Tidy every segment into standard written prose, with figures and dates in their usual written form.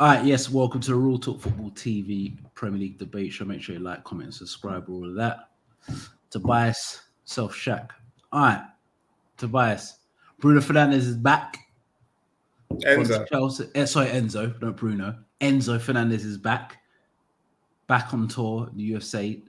All right, yes, welcome to the Raw Talk Football TV Premier League debate show. Make sure you like, comment, and subscribe, all of that. Tobias, Self Shack. All right, Tobias. Bruno Fernandez is back. Enzo. Enzo, not Bruno. Enzo Fernandez is back on tour, the UFC,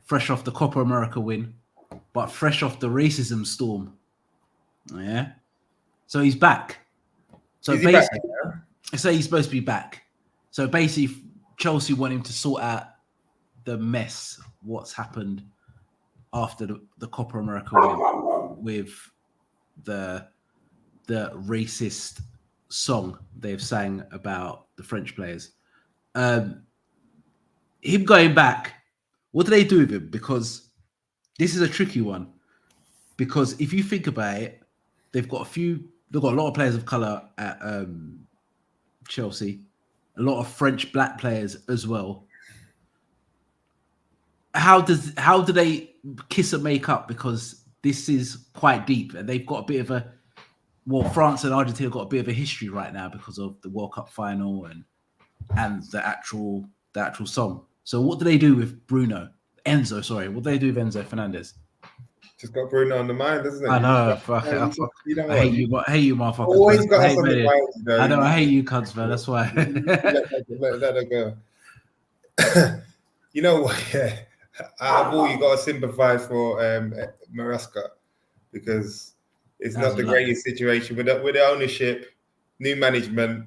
fresh off the Copa America win, but fresh off the racism storm. Yeah, so he's back. So basically, say he's supposed to be back. So basically, Chelsea want him to sort out the mess, what's happened after the Copa America win with the racist song they've sang about the French players. Him going back, what do they do with him? Because this is a tricky one. Because if you think about it, they've got a lot of players of colour at Chelsea, a lot of French black players as well. How do they kiss and make up? Because this is quite deep, and they've got a bit of France and Argentina have got a bit of a history right now because of the World Cup final and the actual song. So what do they do with Enzo? Sorry, what do they do with Enzo Fernandez? Just got Bruno on the mind, doesn't it? I know. I hate you, motherfucker. Always got us on the mind. I know. I hate you, cunts, man. That's why. let her go. You know what? Yeah, I've always got to sympathise for Maresca because it's not the greatest situation with the ownership, new management,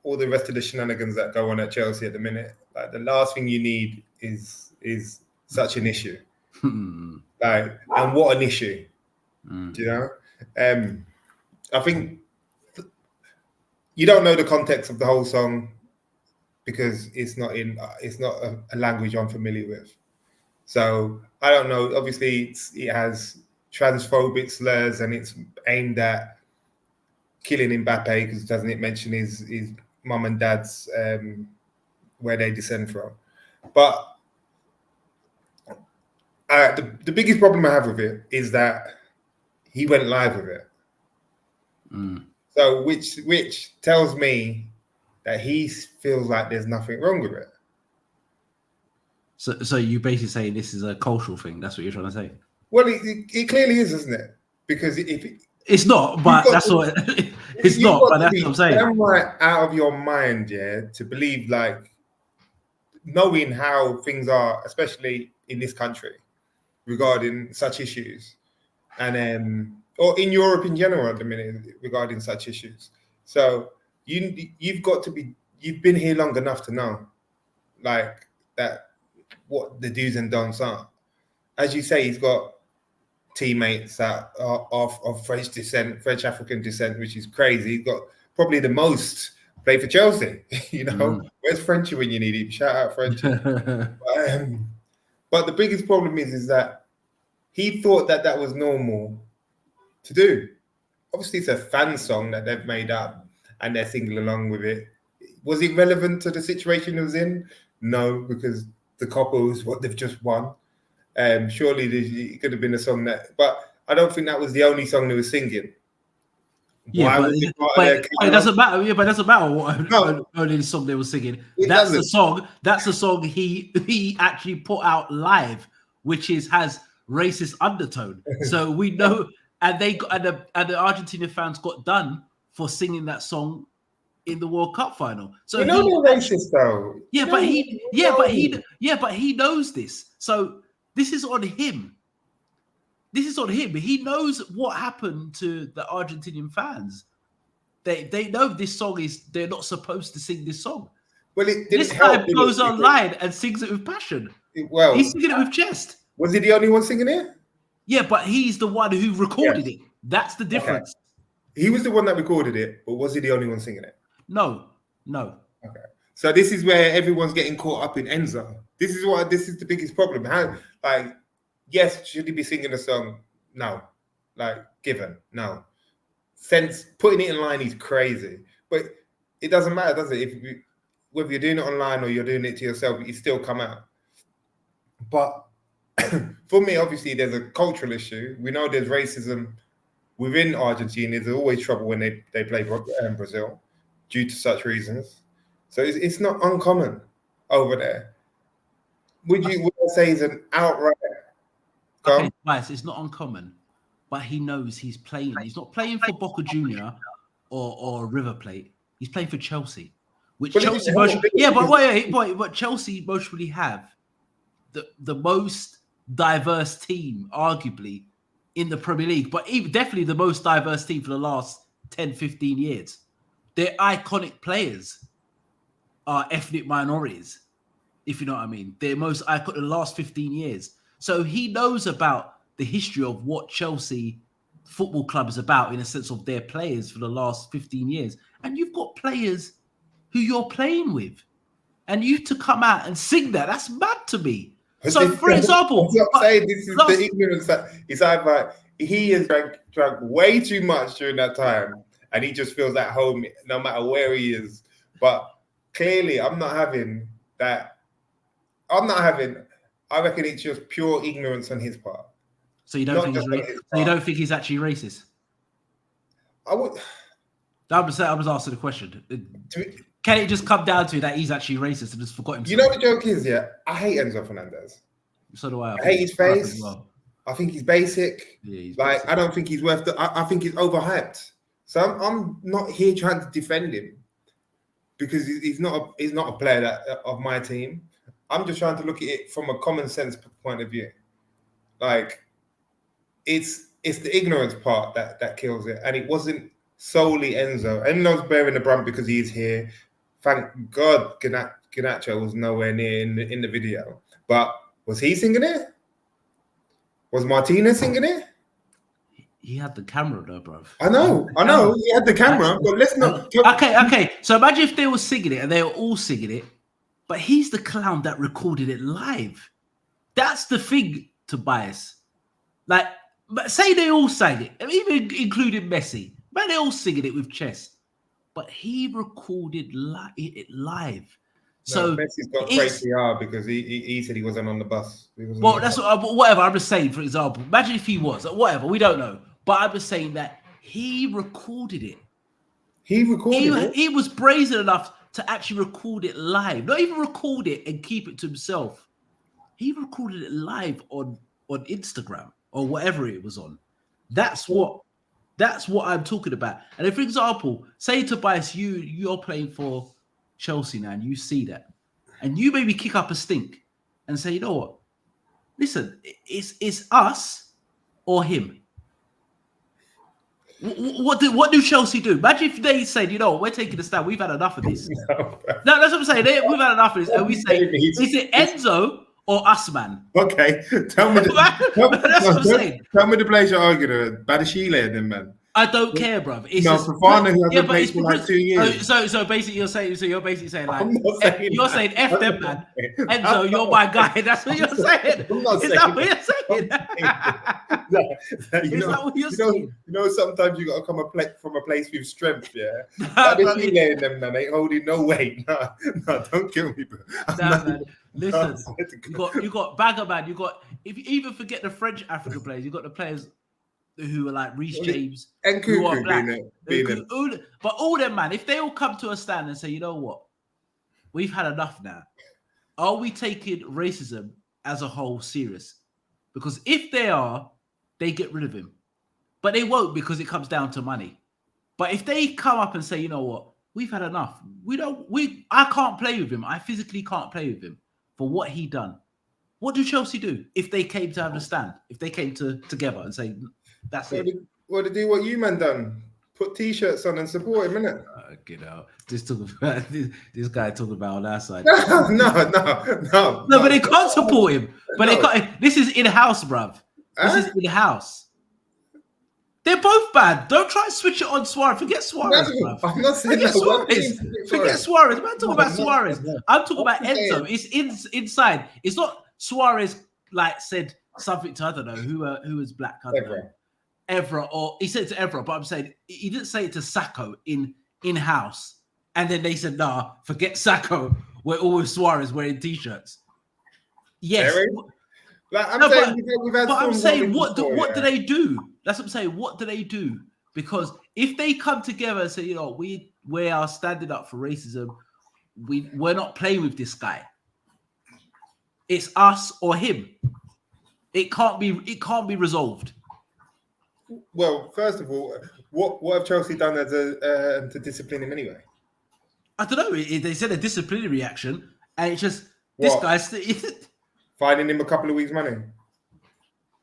all the rest of the shenanigans that go on at Chelsea at the minute. Like the last thing you need is such an issue. Like, and what an issue. Do you know? I think you don't know the context of the whole song because it's not a language I'm familiar with. So I don't know. Obviously, it has transphobic slurs and it's aimed at killing Mbappe because doesn't it mention his mum and dad's where they descend from? But the biggest problem I have with it is that he went live with it. So which tells me that he feels like there's nothing wrong with it. So you basically saying this is a cultural thing? That's what you're trying to say? Well, it clearly is, isn't it? Because it's not, but that's what it's not. But that's what I'm saying. Right out of your mind, yeah, to believe like knowing how things are, especially in this country, regarding such issues, and or in Europe in general at the minute regarding such issues. So you've been here long enough to know, like that, what the do's and don'ts are. As you say, he's got teammates that are of French descent, French African descent, which is crazy. He's got probably the most play for Chelsea. Where's Frenchie when you need him? Shout out Frenchie. But the biggest problem is that he thought that was normal to do. Obviously, it's a fan song that they've made up and they're singing along with it. Was it relevant to the situation it was in? No, because the Copa was what they've just won. Surely it could have been a song that, but I don't think that was the only song they were singing. Yeah, but it doesn't matter. Yeah, but it doesn't matter what only the song they were singing. That's the song. That's the song he actually put out live, which has racist undertone. So we know, and the Argentinian fans got done for singing that song in the World Cup final. So you know they're racist though. But he knows this. So this is on him. This is on him. He knows what happened to the Argentinian fans. They know this song they're not supposed to sing this song. Well, this guy goes online and sings it with passion. He's singing it with chest. Was he the only one singing it? Yeah, but he's the one who recorded it. That's the difference. Okay. He was the one that recorded it, but was he the only one singing it? No. Okay. So this is where everyone's getting caught up in Enzo. This is the biggest problem. Yes, should he be singing a song? No. No. Sense putting it in line is crazy. But it doesn't matter, does it? Whether you're doing it online or you're doing it to yourself, you still come out. But for me, obviously, there's a cultural issue. We know there's racism within Argentina. There's always trouble when they play Brazil. due to such reasons. So it's not uncommon over there. Would I say he's an outright? Okay, guys, it's not uncommon, but he knows he's playing. He's not playing for Boca Junior or River Plate. He's playing for Chelsea, which Chelsea but Chelsea mostly have the most diverse team, arguably, in the Premier League, but even definitely the most diverse team for the last 10, 15 years. Their iconic players are ethnic minorities, if you know what I mean. Their most iconic the last 15 years. So he knows about the history of what Chelsea Football Club is about in a sense of their players for the last 15 years. And you've got players who you're playing with. And you to come out and sing that's mad to me. So, for example, I'm saying this is the ignorance that it's either he has drank way too much during that time, and he just feels at home no matter where he is. But clearly, I'm not having that. I reckon it's just pure ignorance on his part. So you don't think you don't think he's actually racist? I would. I was asking the question. Can it just come down to that he's actually racist and just forgot himself? You know what the joke is, yeah? I hate Enzo Fernandez. So do I. I hate his face. I think he's basic. Yeah, he's basic. I don't think he's worth I think he's overhyped. So I'm not here trying to defend him because he's not a player of my team. I'm just trying to look at it from a common sense point of view. Like, it's the ignorance part that kills it. And it wasn't solely Enzo. Enzo's bearing the brunt because he's here. Thank God Garnacho was nowhere near in the video. But was he singing it? Was Martinez singing it? He had the camera though, bro. I know. He had the camera, but let's not... Okay. So imagine if they were singing it and they were all singing it, but he's the clown that recorded it live. That's the thing, Tobias. Like, but say they all sang it, even including Messi. Man, they all singing it with chest. But he recorded it live. So Messi's got crazy PR because he said he wasn't on the bus. Well, that's whatever. I'm just saying, for example, imagine if he was, whatever, we don't know. But I'm just saying that he recorded it. He was brazen enough to actually record it live. Not even record it and keep it to himself. He recorded it live on Instagram or whatever it was on. That's what I'm talking about. And if, for example, say Tobias, you're playing for Chelsea now and you see that, and you maybe kick up a stink and say, you know what? Listen, it's us or him. What do Chelsea do? Imagine if they said, you know what, we're taking a stand. We've had enough of this. No, that's what I'm saying. We've had enough of this. And we say, is it Enzo or us, man? Okay. Tell me that's what I'm saying. Tell me the place you're arguing. Badashile then, man. I don't care, bruv. It's Fofana who hasn't played for like 2 years. So basically, you're saying like you're saying F them, man. Enzo, you're my guy. That's what you're saying. I'm not Is saying that what you're saying? Is that what you're saying? You know, sometimes you got to come from a place with strength, yeah. Them, man, ain't holding no weight. No, don't kill me, bro. Man. Listen, you got Bagger, man. You got, if you even forget the French African players, you got the players who are like Reece James and who are black. But all them, man, if they all come to a stand and say, you know what, we've had enough now, are we taking racism as a whole serious? Because if they are, they get rid of him. But they won't, because it comes down to money. But if they come up and say, you know what, we've had enough. I can't play with him. I physically can't play with him for what he done. What do Chelsea do if they came to understand? If they came together and say, that's it. What to do what you man done? Put t-shirts on and support him, innit? Get out. This guy talking about on our side. No, but they can't support him. But they can't. This is in-house, bruv. This is in-house. They're both bad. Don't try and switch it on Suarez. Forget Suarez, bruv. I'm not saying that. Forget Suarez. Man, talking about Suarez. I'm talking about Enzo. It's inside. It's not Suarez like said something to, I don't know, who is black. I don't know. Evra, or he said it to Evra, but I'm saying he didn't say it to Sacco in-house. And then they said, nah, forget Sacco. We're always Suarez wearing t-shirts. Yes. Like, I'm saying, what do they do? That's what I'm saying. What do they do? Because if they come together and say, you know, we we are standing up for racism. We're not playing with this guy. It's us or him. It can't be resolved. Well, first of all, what have Chelsea done as to discipline him anyway? I don't know. They said a disciplinary action, and it's just this guy's finding him a couple of weeks' money.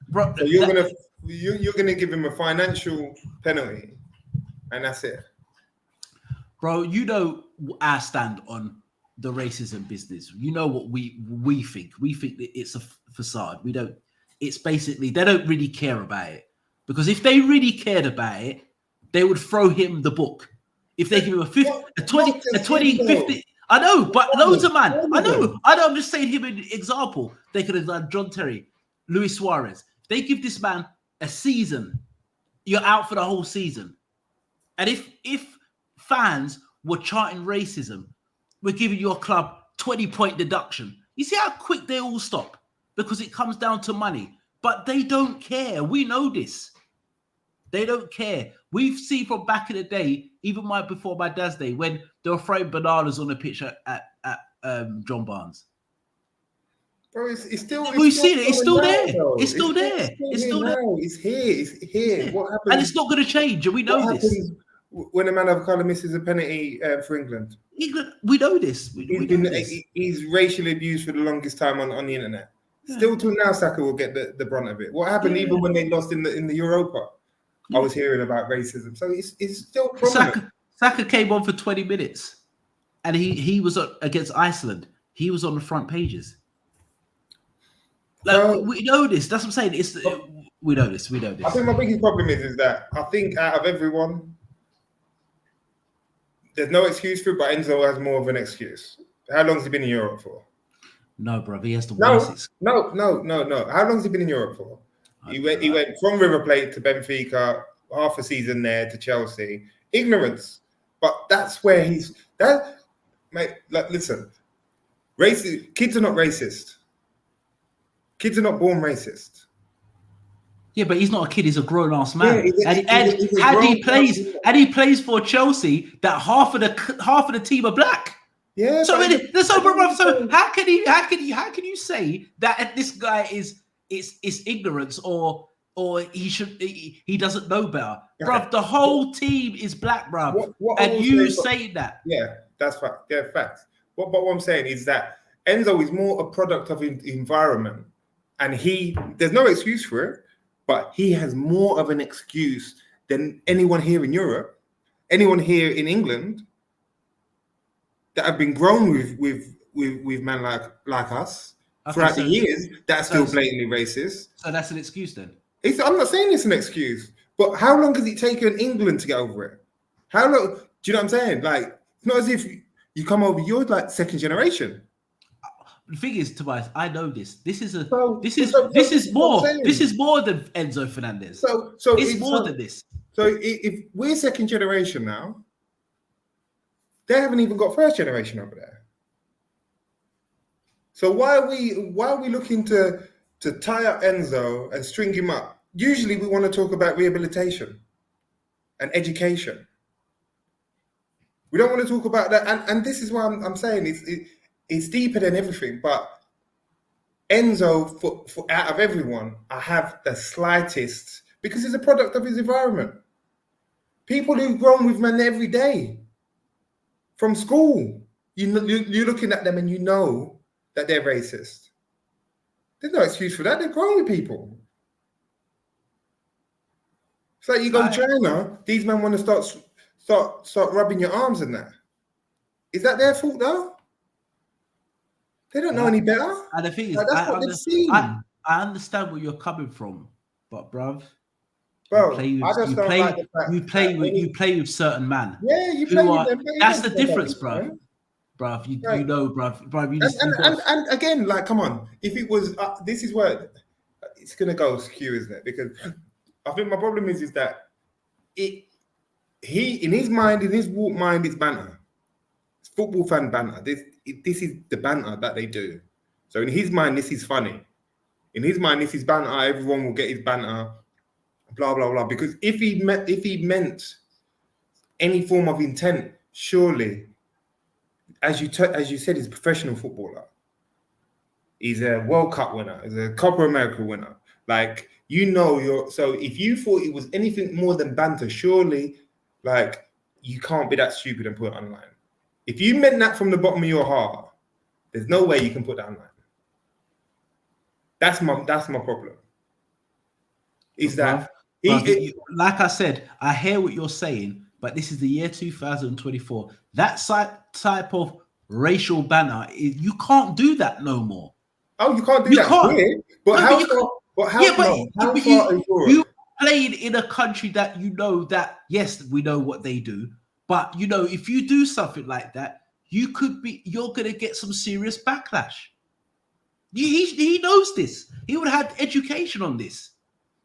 Bro, so you're gonna give him a financial penalty, and that's it. Bro, you know our stand on the racism business. You know what we think. We think that it's a facade. We don't. It's basically they don't really care about it, because if they really cared about it, they would throw him the book. If they give him a 20, 50. I know, but loads of man. I know. I'm just saying him an example. They could have done John Terry, Luis Suarez. If they give this man a season, you're out for the whole season. And if fans were chanting racism, we're giving your club 20-point deduction. You see how quick they all stop? Because it comes down to money. But they don't care. We know this. They don't care. We've seen from back in the day, even before my dad's day, when they were throwing bananas on the pitch at John Barnes. Bro, it's still. We've seen it. It's still there. It's still there. It's still there. It's here. It's here. What happens? And it's not going to change. And we know this. When a man of colour misses a penalty for England? We know this. He's racially abused for the longest time on the internet. Yeah. Still till now, Saka will get the brunt of it. What happened even when they lost in the Europa? I was hearing about racism. So it's still prominent. Saka came on for 20 minutes and he was against Iceland. He was on the front pages. We know this. That's what I'm saying. We know this. I think my biggest problem is that I think out of everyone, there's no excuse for it, but Enzo has more of an excuse. How long has he been in Europe for? No, bro. He has to wait. No. How long has he been in Europe for? He went from River Plate to Benfica, half a season there to Chelsea. Ignorance. But that's where mate, listen. Kids are not racist. Kids are not born racist. Yeah, but he's not a kid. He's a grown-ass man. He plays for Chelsea, that half of the team are black. Yeah. So how can you say that this guy is ignorance or he doesn't know better, bruv? The whole team is black, bruv, and you say that. Yeah, that's fact. Yeah, facts. But what I'm saying is that Enzo is more a product of environment, and there's no excuse for it, but he has more of an excuse than anyone here in Europe, anyone here in England that have been grown with men like us throughout the years that are still blatantly racist. So that's an excuse then? I'm not saying it's an excuse, but how long has it taken England to get over it? How long? Do you know what I'm saying? Like, it's not as if you come over, you're like second generation. The thing is, Tobias, I know this. This is more than Enzo Fernandez. So it's more than this. So if we're second generation now, they haven't even got first generation over there. So why are we looking to tie up Enzo and string him up? Usually we want to talk about rehabilitation and education. We don't want to talk about that. And this is why I'm saying it's deeper than everything. But Enzo, for out of everyone, I have the slightest, because he's a product of his environment. People who've grown with men every day. From school, you're looking at them and you know that they're racist. There's no excuse for that. They're grown with people. It's like you go to China, these men want to start rubbing your arms and that. Is that their fault though? They don't know any better. And the thing is, I understand where you're coming from, but bruv. Bro, you play with certain man. Yeah, you play with them. That's the difference, bro. Bruv, you know, bruv. And again, like, come on. If it was, this is where it's gonna go skew, isn't it? Because I think my problem is that in his mind, in his walk mind, it's banter. It's football fan banter. This is the banter that they do. So in his mind, this is funny. In his mind, this is banter. Everyone will get his banter. Blah blah blah. Because if he meant any form of intent, surely, as you said, he's a professional footballer. He's a World Cup winner. He's a Copa America winner. Like, so if you thought it was anything more than banter, surely, like, you can't be that stupid and put it online. If you meant that from the bottom of your heart, there's no way you can put that online. That's my problem. Is that like I said, I hear what you're saying, but this is the year 2024. That type of racial banter, you can't do that no more. Oh, you can't do that here. But you played in a country that you know that, yes, we know what they do, but you know, if you do something like that, you're gonna get some serious backlash. He knows this. He would have had education on this.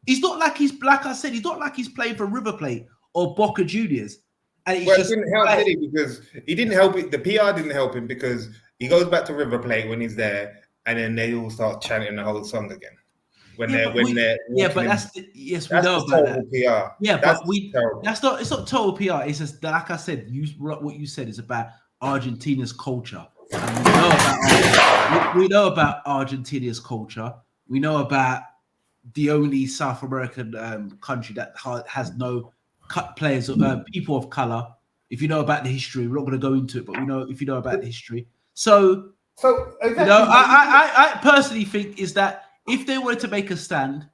He's not like he's not like he's playing for River Plate or Boca Juniors. And it didn't help, did he? Because he didn't help it. The PR didn't help him because he goes back to River Plate when he's there, and then they all start chanting the whole song again. We know about that. PR. Yeah, but it's not total PR. It's just like I said, what you said is about Argentina's culture. And we know about Argentina's culture. We know about the only South American country that has no players, people of color. If you know about the history, we're not going to go into it, but we know if you know about the history. So exactly. I personally think is that if they were to make a stand,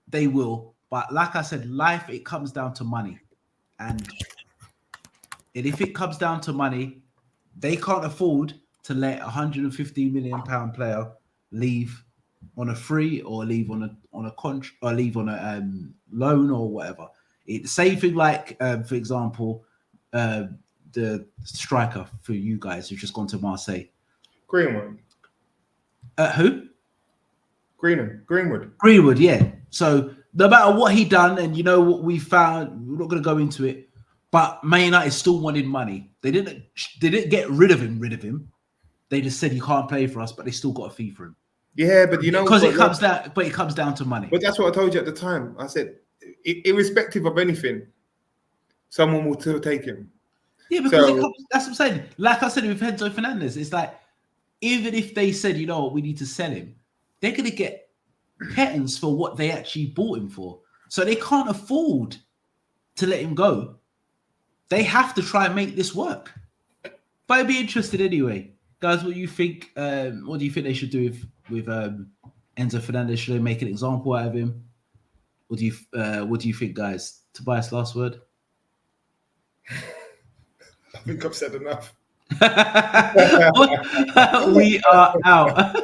they will. But like I said, life, it comes down to money, and if it comes down to money, they can't afford to let £150 million player leave on a free or leave on a contract or leave on a loan or whatever. It's same thing like, for example, the striker for you guys who've just gone to Marseille. Greenwood. Who? Greenwood, yeah. So no matter what he done, and you know what we found, we're not going to go into it, but Man United still wanted money. They didn't get rid of him. They just said you can't play for us, but they still got a fee for him. Yeah, but you know, because it comes down to money. But that's what I told you at the time. I said, irrespective of anything, someone will still take him. Yeah, because that's what I'm saying. Like I said with Enzo Fernandez, it's like even if they said, you know what, we need to sell him, they're going to get pittance for what they actually bought him for. So they can't afford to let him go. They have to try and make this work. But I'd be interested anyway. Guys, what do you think? What do you think they should do with Enzo Fernandez? Should they make an example out of him? What do you think, guys? Tobias, last word? I think I've said enough. We are out.